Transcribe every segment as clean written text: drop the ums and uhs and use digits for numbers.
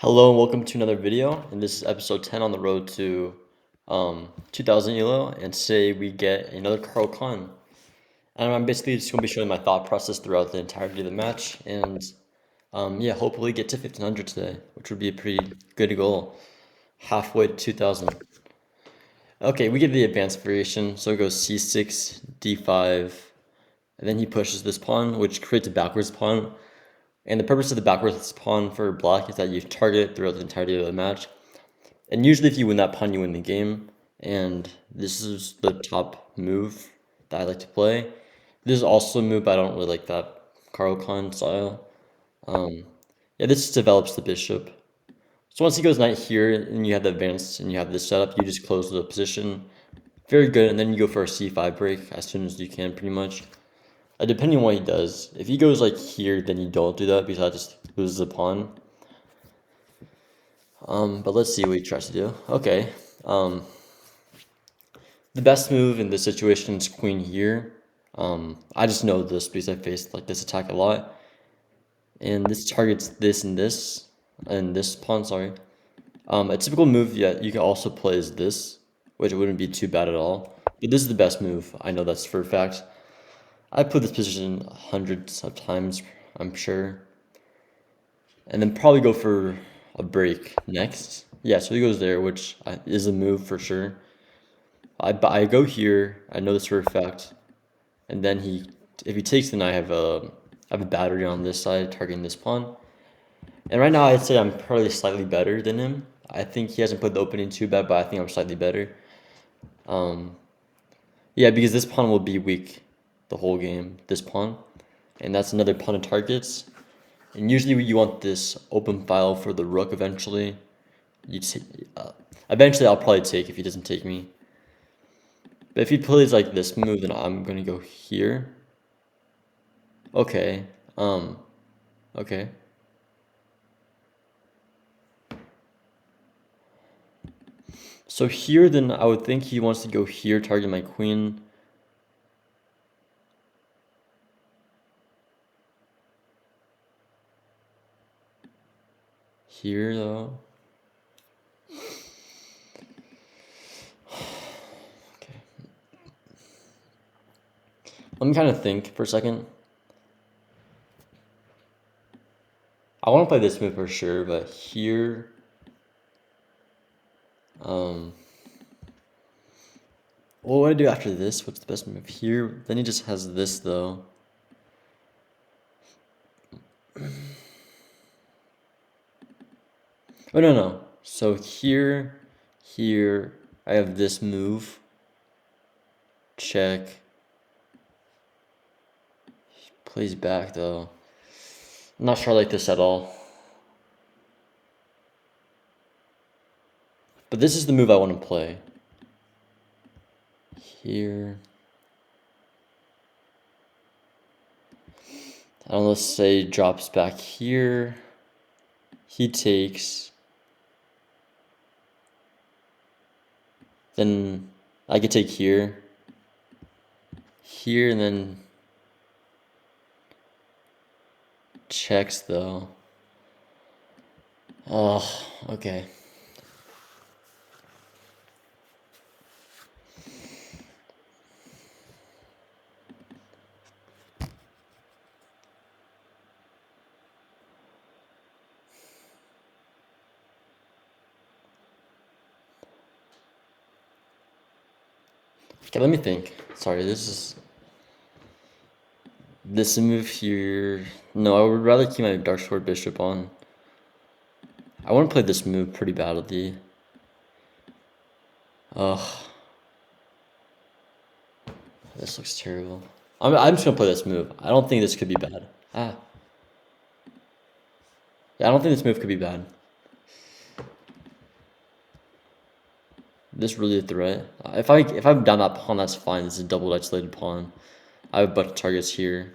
Hello and welcome to another video, and this is episode 10 on the road to 2000 ELO, and today we get another Caro-kann. And I'm basically just going to be showing my thought process throughout the entirety of the match, and yeah, hopefully get to 1500 today, which would be a pretty good goal, halfway to 2000. Okay, we get the advanced variation, so it goes c6, d5, and then he pushes this pawn, which creates a backwards pawn. And the purpose of the backwards pawn for black is that you target it throughout the entirety of the match. And usually if you win that pawn, you win the game. And this is the top move that I like to play. This is also a move, but I don't really like that Caro-kann style. Yeah, this develops the bishop. So once he goes knight here, and you have the advance, and you have this setup, you just close the position. Very good, and then you go for a c5 break as soon as you can, pretty much. Depending on what he does. If he goes like here, then you don't do that because that just loses the pawn. But let's see what he tries to do. Okay. The best move in this situation is queen here. I just know this because I faced like this attack a lot. And this targets this and this pawn, sorry. A typical move you can also play is this, which wouldn't be too bad at all. But this is the best move. I know that's for a fact. I put this position hundreds of times, I'm sure. And then probably go for a break next. Yeah, so he goes there, which is a move for sure. I go here. I know this for a fact. And then if he takes, then I have a battery on this side targeting this pawn. And right now, I'd say I'm probably slightly better than him. I think he hasn't put the opening too bad, but I think I'm slightly better. Yeah, because this pawn will be weak the whole game, this pawn. And that's another pawn it targets. And usually you want this open file for the rook eventually. Eventually I'll probably take if he doesn't take me. But if he plays like this move, then I'm gonna go here. Okay. Okay. So here, then I would think he wants to go here, target my queen. Here, though. Okay. Let me kind of think for a second. I want to play this move for sure, but here... What would I do after this? What's the best move here? Then he just has this, though. Oh, no. So here, I have this move. Check. He plays back, though. I'm not sure I like this at all. But this is the move I want to play. Here. And let's say drops back here. He takes. Then I could take here. Here and then checks though. Oh, okay. Okay, let me think. Sorry, this move here. No, I would rather keep my dark sword bishop on. I want to play this move pretty badly. Ugh. This looks terrible. I'm just gonna play this move. I don't think this could be bad. Yeah, I don't think this move could be bad. This really a threat. If I'm down that pawn, that's fine. This is a double isolated pawn. I have a bunch of targets here.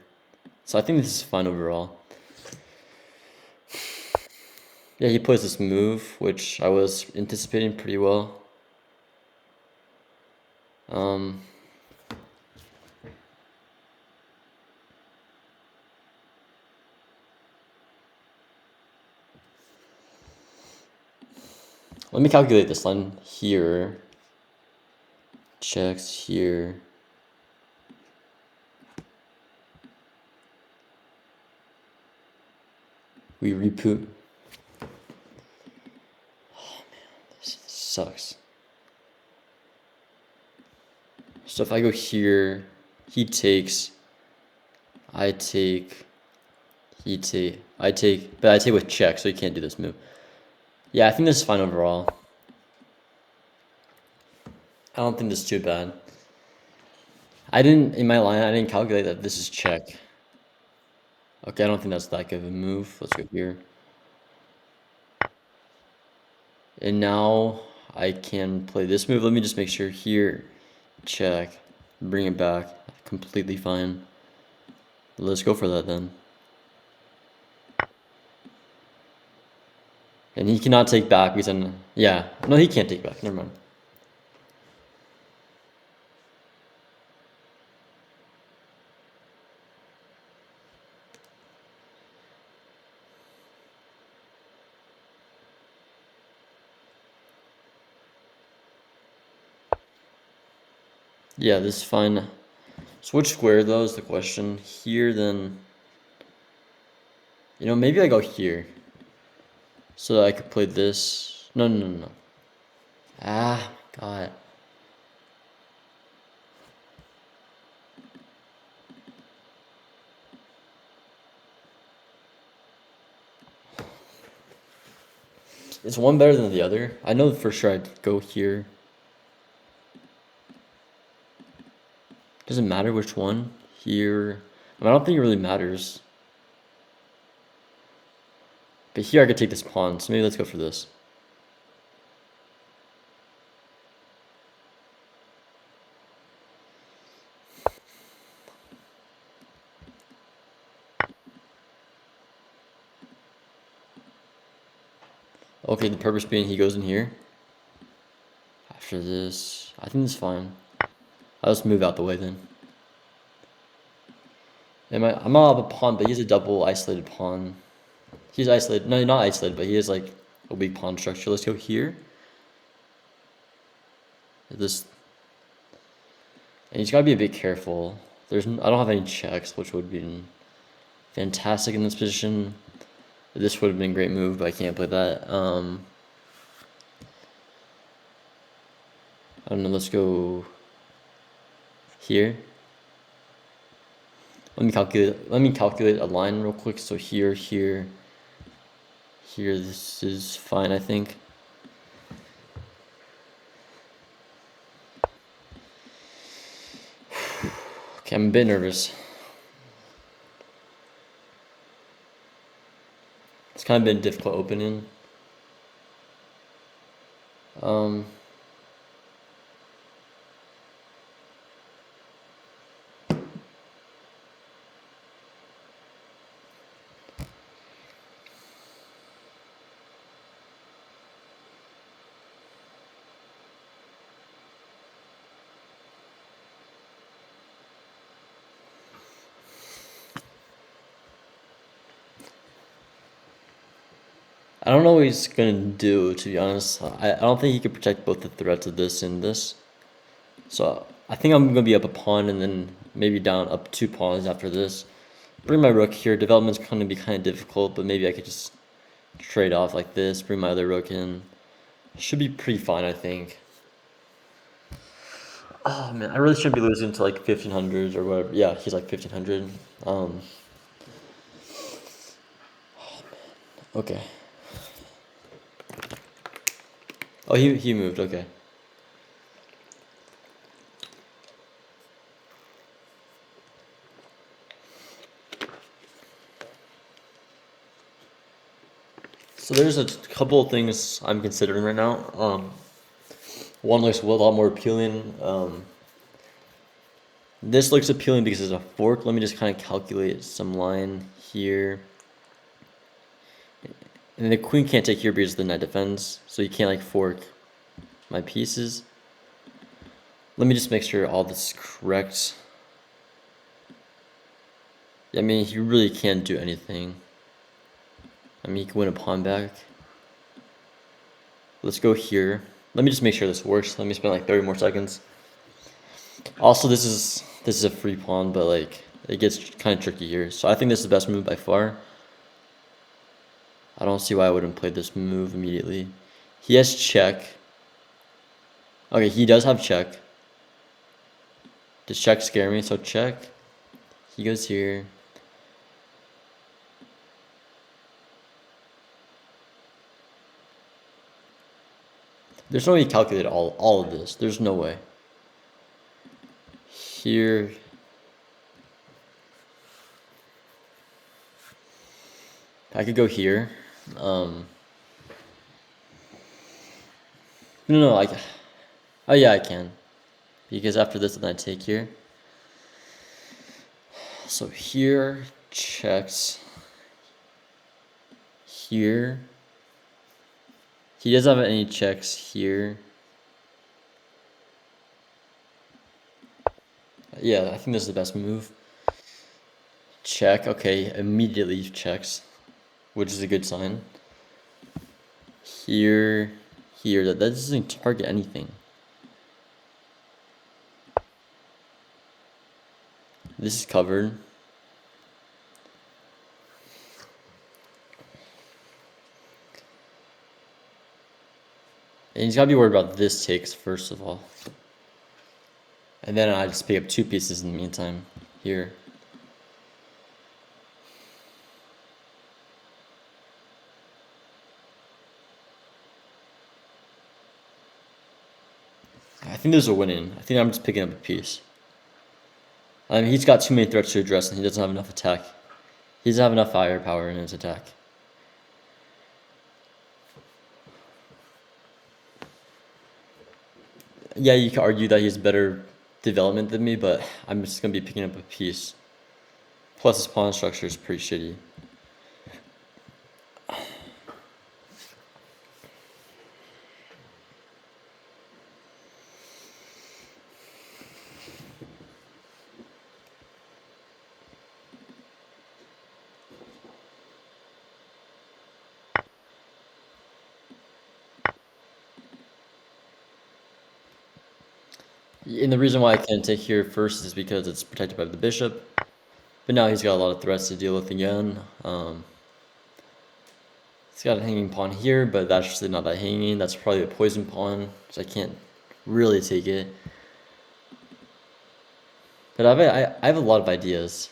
So I think this is fine overall. Yeah, he plays this move, which I was anticipating pretty well. Let me calculate this line here. Checks here. We repoot. Oh man, this sucks. So if I go here, he takes, I take, he take, I take, but I take with check, so he can't do this move. Yeah, I think this is fine overall. I don't think this is too bad. In my line, I didn't calculate that this is check. Okay, I don't think that's that good of a move. Let's go here. And now I can play this move. Let me just make sure here. Check. Bring it back. Completely fine. Let's go for that then. And he cannot take back because then, yeah. No, he can't take back. Never mind. Yeah, this is fine. So which square though is the question. Here then, maybe I go here. So that I could play this. No, no, no, no. Ah, God. Is one better than the other? I know for sure I'd go here. Doesn't matter which one. Here. I don't think it really matters. But here I could take this pawn, so maybe let's go for this. Okay, the purpose being he goes in here. After this, I think it's fine. I'll just move out the way then. I'm not a pawn, but he's a double isolated pawn. He's isolated. No, not isolated, but he has like a weak pawn structure. Let's go here. This, and he's gotta be a bit careful. I don't have any checks, which would be fantastic in this position. This would have been a great move, but I can't play that. I don't know. Let's go here. Let me calculate a line real quick. So here, here, here. This is fine, I think. Okay, I'm a bit nervous. It's kind of been a difficult opening. I don't know what he's gonna do, to be honest. I don't think he could protect both the threats of this and this. So I think I'm gonna be up a pawn and then maybe down up 2 pawns after this. Bring my rook here. Development's gonna be kind of difficult, but maybe I could just trade off like this. Bring my other rook in. Should be pretty fine, I think. Oh man, I really shouldn't be losing to like 1500s or whatever. Yeah, he's like 1500. Okay. Oh, he moved. Okay. So there's a couple of things I'm considering right now. One looks a lot more appealing. This looks appealing because it's a fork. Let me just kind of calculate some line here. And the queen can't take here because the knight defends, so you can't like fork my pieces. Let me just make sure all this is correct. I mean, he really can't do anything. I mean, he can win a pawn back. Let's go here. Let me just make sure this works. Let me spend like 30 more seconds. Also, this is a free pawn, but like it gets kind of tricky here. So I think this is the best move by far. I don't see why I wouldn't play this move immediately. He has check. Okay, he does have check. Does check scare me? So check. He goes here. There's no way he calculated all of this. There's no way. Here. I could go here. No, oh yeah, I can. Because after this, then I take here. So here, checks. Here. He doesn't have any checks here. Yeah, I think this is the best move. Check, okay, immediately checks, which is a good sign. Here, that doesn't target anything. This is covered. And he's gotta be worried about this takes first of all. And then I just pick up 2 pieces in the meantime, here. I think there's a win-in. I think I'm just picking up a piece. I mean, he's got too many threats to address and he doesn't have enough attack. He doesn't have enough firepower in his attack. Yeah, you could argue that he has better development than me, but I'm just gonna be picking up a piece. Plus his pawn structure is pretty shitty. And the reason why I can't take here first is because it's protected by the bishop. But now he's got a lot of threats to deal with again. He's got a hanging pawn here, but that's actually not that hanging. That's probably a poison pawn, so I can't really take it. But I have a lot of ideas.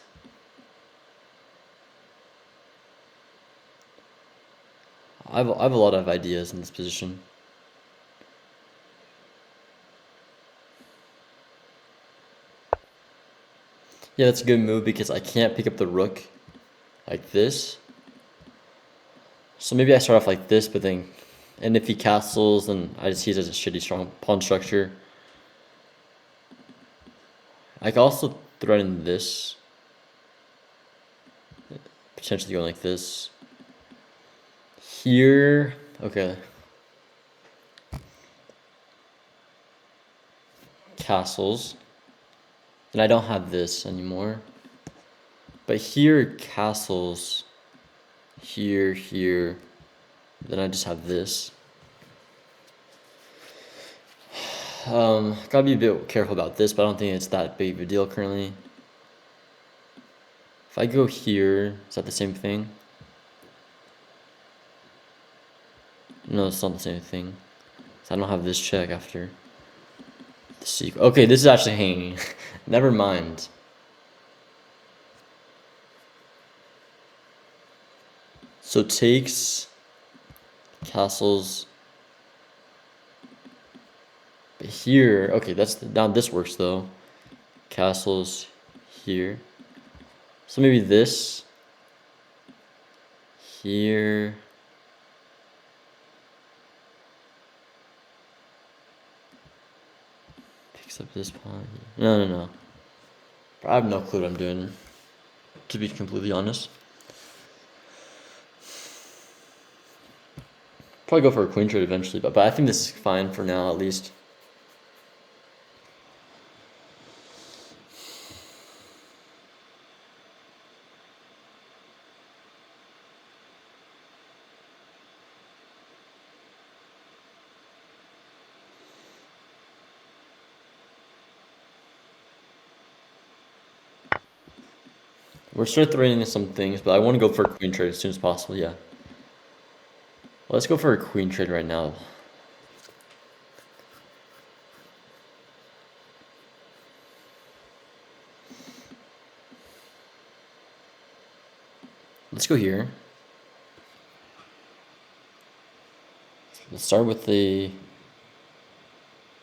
I have a lot of ideas in this position. Yeah, that's a good move because I can't pick up the rook like this. So maybe I start off like this, but then, and if he castles, then I just use it as a shitty strong pawn structure. I could also threaten this. Potentially going like this. Here, okay. Castles. And I don't have this anymore. But here, castles. Here. Then I just have this. Gotta be a bit careful about this, but I don't think it's that big of a deal currently. If I go here, is that the same thing? No, it's not the same thing. So I don't have this check after the sequel. Okay, this is actually hanging. Never mind. So takes, castles. But here, okay, that's now this works though. Castles here. So maybe this here. Picks up this pawn. No. I have no clue what I'm doing, to be completely honest. Probably go for a queen trade eventually, but I think this is fine for now at least. We're still threatening some things, but I want to go for a queen trade as soon as possible, yeah. Well, let's go for a queen trade right now. Let's go here. Let's start with the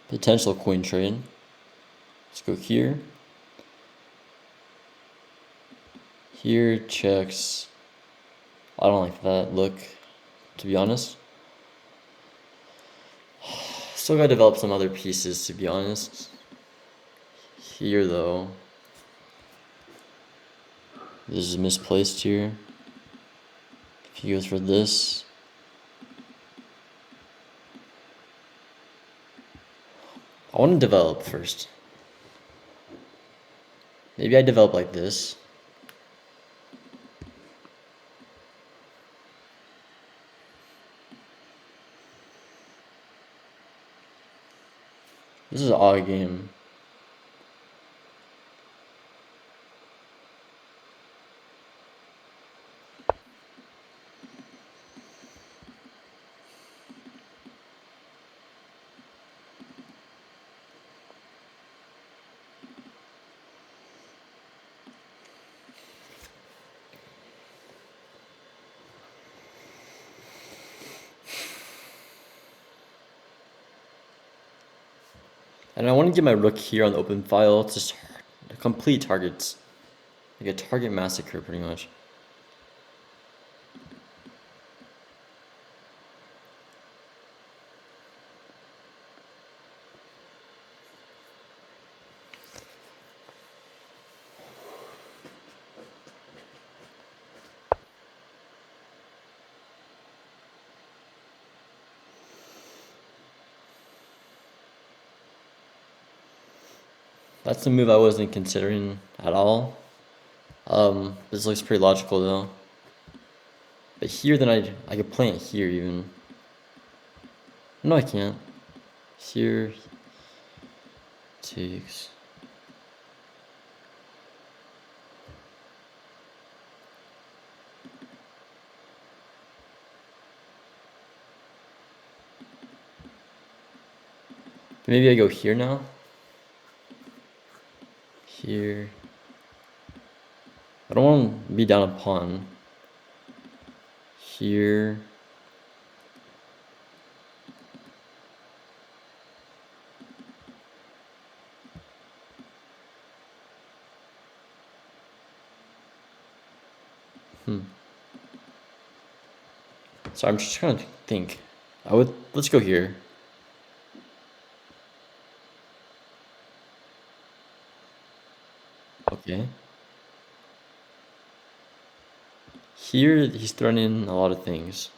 potential queen trade. Let's go here. Here, checks. I don't like that look, to be honest. Still gotta develop some other pieces, to be honest. Here, though. This is misplaced here. If he goes for this. I want to develop first. Maybe I develop like this. This is an odd game. And I want to get my rook here on the open file to complete targets. Like a target massacre, pretty much. That's the move I wasn't considering at all. This looks pretty logical though. But here, then I could plant here even. No, I can't. Here takes. Maybe I go here now. Here. I don't want to be down a pawn. Here. So I'm just trying to think. Let's go here. Okay. Here, he's thrown in a lot of things.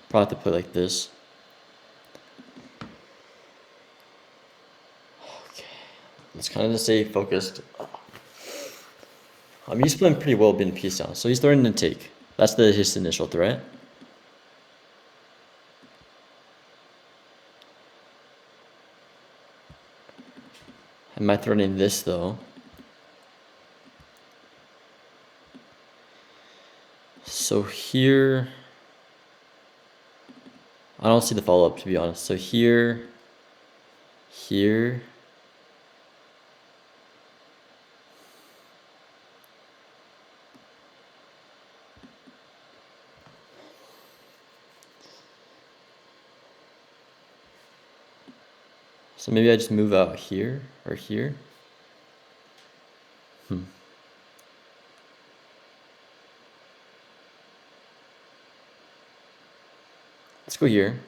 Probably have to play like this. Okay. Let's kind of just stay focused. He's playing pretty well being piece down. So he's throwing in a take. That's his initial threat. Am I throwing in this though? So here, I don't see the follow-up to be honest. So here, here. So maybe I just move out here or here. Let's go here.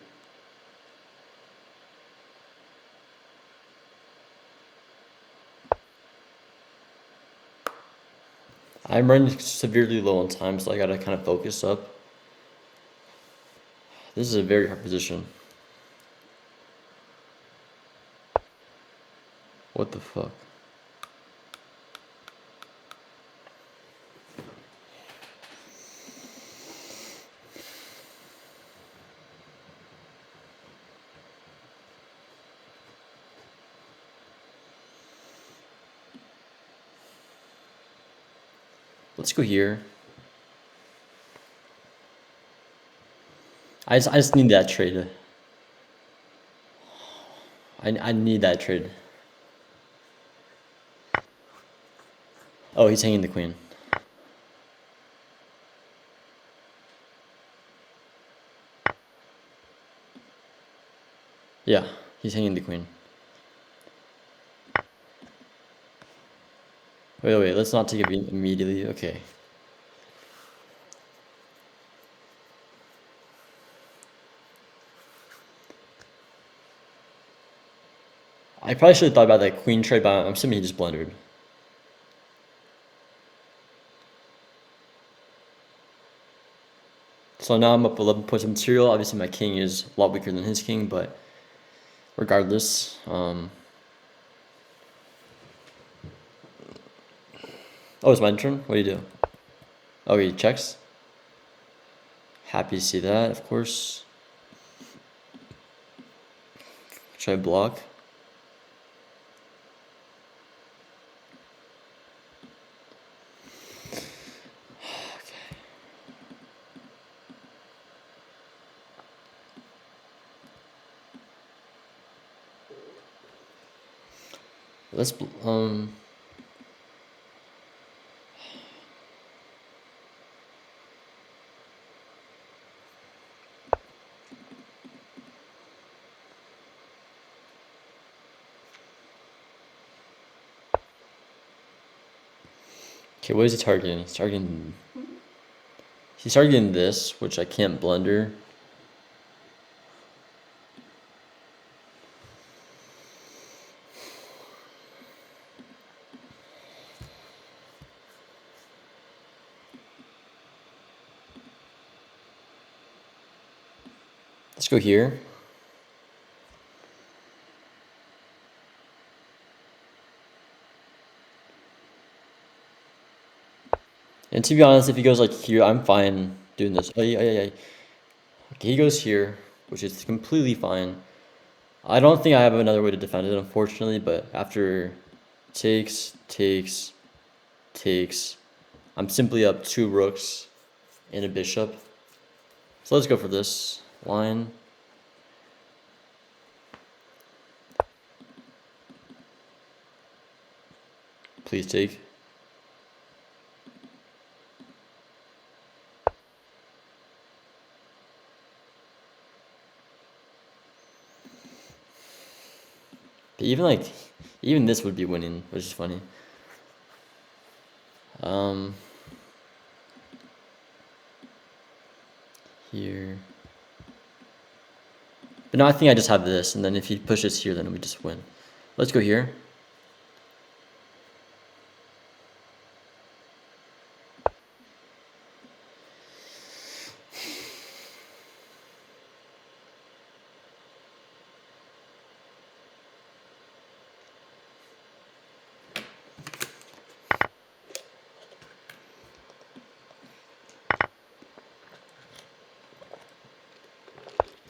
I'm running severely low on time, so I gotta kind of focus up. This is a very hard position. What the fuck? Let's go here. I just need that trade. I need that trade. Oh, he's hanging the queen. Yeah, he's hanging the queen. Wait, let's not take it immediately. Okay. I probably should have thought about that queen trade, but I'm assuming he just blundered. So now I'm up 11 points of material. Obviously, my king is a lot weaker than his king, but regardless, oh, it's my turn? What do you do? Oh, he checks. Happy to see that, of course. Should I block? Let's okay, what is he targeting? He's targeting this, which I can't blunder. Let's go here. And to be honest, if he goes like here, I'm fine doing this. Oh, yeah. Okay, he goes here, which is completely fine. I don't think I have another way to defend it, unfortunately, but after takes, I'm simply up 2 rooks and a bishop. So let's go for this line. Please take. But even this would be winning, which is funny. Here. But now I think I just have this, and then if he pushes here, then we just win. Let's go here.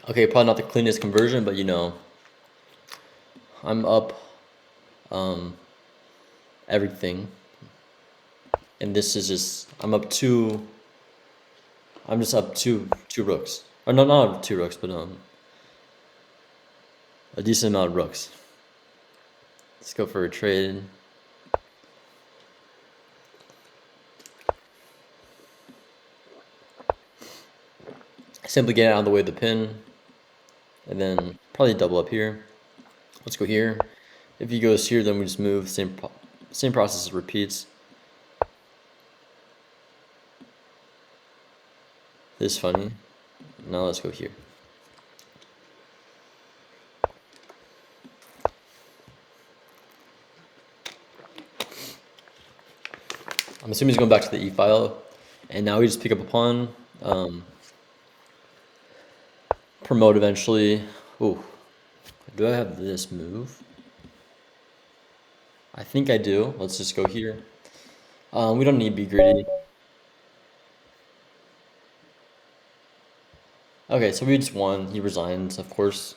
Okay, probably not the cleanest conversion, but I'm up everything. And this is just I'm just up two rooks. Or no, not 2 rooks, but a decent amount of rooks. Let's go for a trade. Simply get out of the way of the pin, and then probably double up here. Let's go here. If he goes here, then we just move. Same process repeats. This is funny. Now let's go here. I'm assuming he's going back to the E file, and now we just pick up a pawn. Promote eventually. Ooh, do I have this move? I think I do. Let's just go here. We don't need to be greedy. Okay, so we just won. He resigns, of course.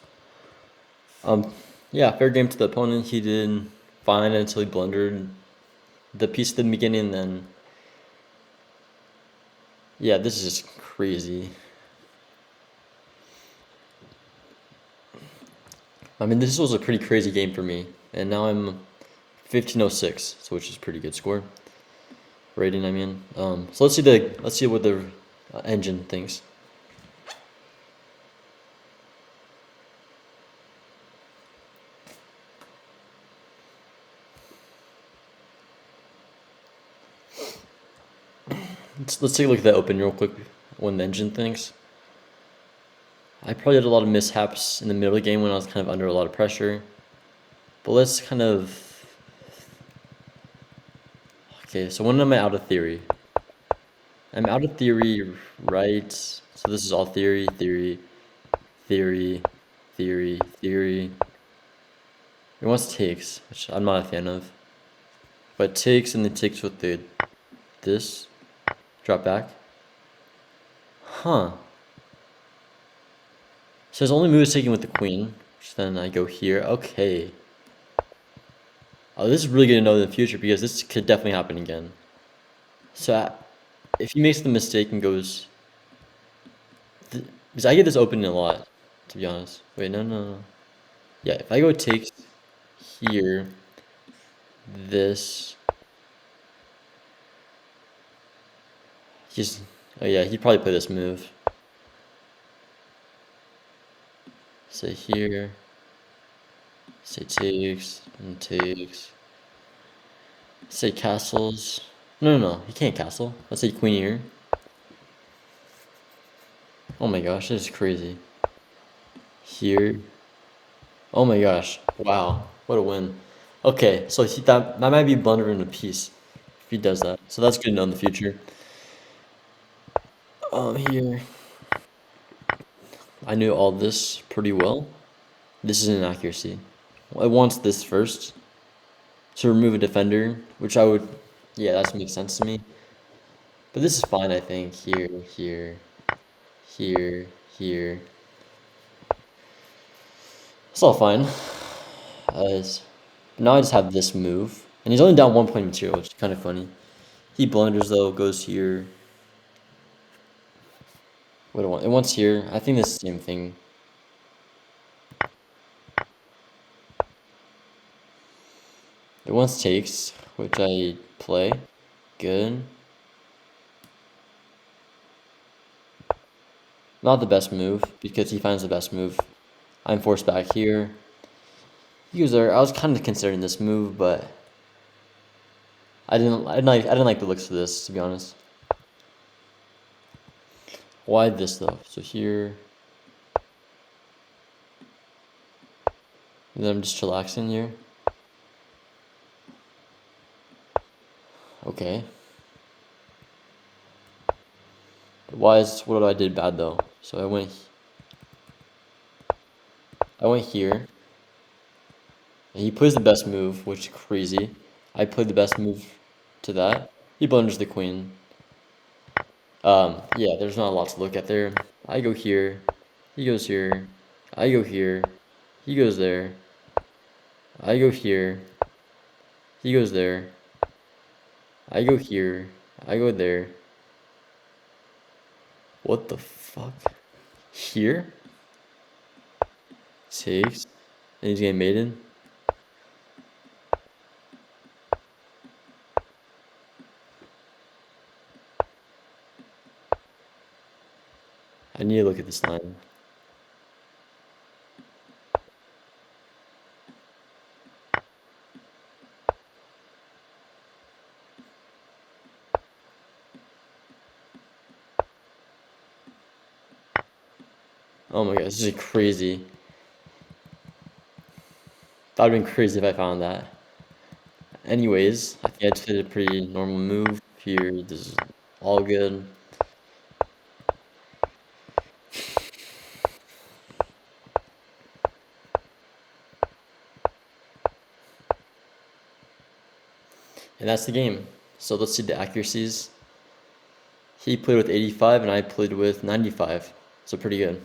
Yeah, fair game to the opponent. He did fine until he blundered the piece at the beginning, then Yeah, this is just crazy. I mean, this was a pretty crazy game for me, and now I'm 1506, so which is a pretty good score. Rating, I mean. So let's see what the engine thinks. Let's take a look at that open real quick. When the engine thinks. I probably had a lot of mishaps in the middle of the game when I was kind of under a lot of pressure. But let's kind of. Okay, so when am I out of theory? I'm out of theory, right? So this is all theory, theory, theory, theory, theory. It wants takes, which I'm not a fan of. But takes and then takes with this. Drop back. Huh. So his only move is taking with the queen, which then I go here. Okay. Oh, this is really good to know in the future because this could definitely happen again. So if he makes the mistake and goes, because I get this open a lot, to be honest. Wait, no. Yeah, if I go takes here, this, he's, oh yeah, he'd probably play this move. Say here, say takes, and takes. Say castles. No, he can't castle. Let's say queen here. Oh my gosh, this is crazy. Here. Oh my gosh. Wow. What a win. Okay, so that might be blunder in a piece if he does that. So that's good to know in the future. Here. I knew all this pretty well. This is an accuracy. It wants this first to remove a defender, which I would, yeah, that makes sense to me. But this is fine, I think. Here, here, here, here. It's all fine. Now I just have this move. And he's only down 1 point material, which is kind of funny. He blunders though, goes here. What do I want? It wants here. I think this is the same thing. It wants takes, which I play. Good. Not the best move, because he finds the best move. I'm forced back here. He goes there. I was kind of considering this move, but I didn't like the looks of this, to be honest. Why this though? So here, and then I'm just chillaxing here. Okay. What I did bad though? So I went here. And he plays the best move, which is crazy. I played the best move to that. He blunders the queen. Yeah, there's not a lot to look at there. I go here. He goes here. I go here. He goes there. I go here. He goes there. I go here. I go there. What the fuck? Here? Takes. And he's getting maiden. I need to look at this line. Oh my god, this is crazy. That would have been crazy if I found that. Anyways, I think I just did a pretty normal move here. This is all good. And that's the game. So let's see the accuracies. He played with 85 and I played with 95. So pretty good.